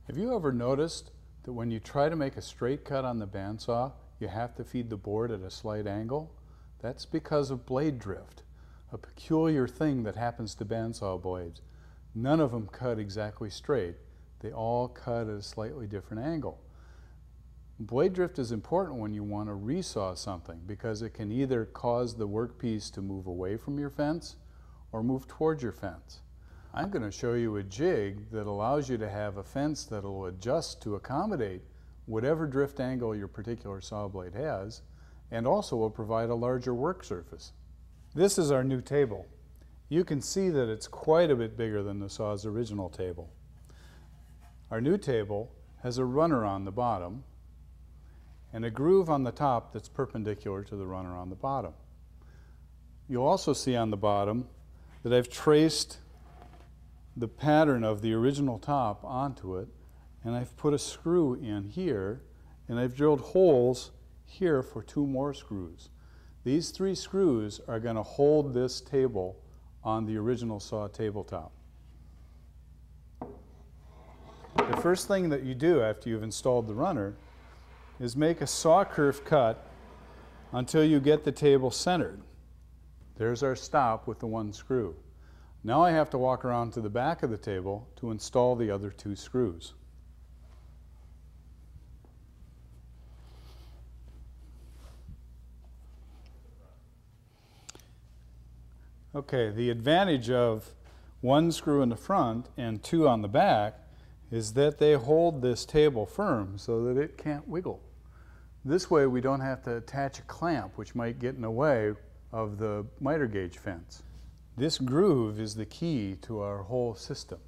Have you ever noticed that when you try to make a straight cut on the bandsaw, you have to feed the board at a slight angle? That's because of blade drift, a peculiar thing that happens to bandsaw blades. None of them cut exactly straight. They all cut at a slightly different angle. Blade drift is important when you want to resaw something because it can either cause the workpiece to move away from your fence or move towards your fence. I'm going to show you a jig that allows you to have a fence that will adjust to accommodate whatever drift angle your particular saw blade has, and also will provide a larger work surface. This is our new table. You can see that it's quite a bit bigger than the saw's original table. Our new table has a runner on the bottom and a groove on the top that's perpendicular to the runner on the bottom. You'll also see on the bottom that I've traced the pattern of the original top onto it, and I've put a screw in here, and I've drilled holes here for 2 more screws. These 3 screws are going to hold this table on the original saw tabletop. The first thing that you do after you've installed the runner is make a saw curve cut until you get the table centered. There's our stop with the 1 screw. Now I have to walk around to the back of the table to install the other 2 screws. Okay, the advantage of 1 screw in the front and 2 on the back is that they hold this table firm so that it can't wiggle. This way we don't have to attach a clamp which might get in the way of the miter gauge fence. This groove is the key to our whole system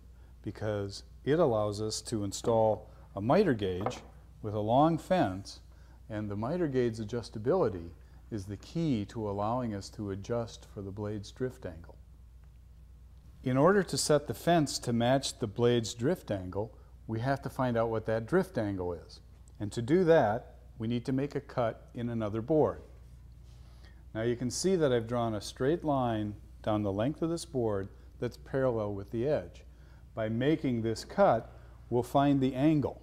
because it allows us to install a miter gauge with a long fence, and the miter gauge adjustability is the key to allowing us to adjust for the blade's drift angle. In order to set the fence to match the blade's drift angle, we have to find out what that drift angle is. And to do that, we need to make a cut in another board. Now you can see that I've drawn a straight line down the length of this board that's parallel with the edge. By making this cut, we'll find the angle.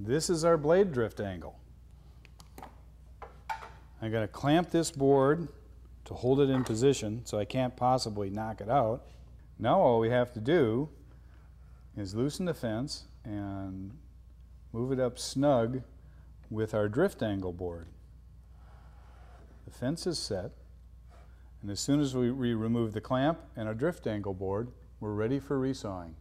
This is our blade drift angle. I'm going to clamp this board to hold it in position so I can't possibly knock it out. Now all we have to do is loosen the fence and move it up snug with our drift angle board. The fence is set, and as soon as we remove the clamp and our drift angle board, we're ready for resawing.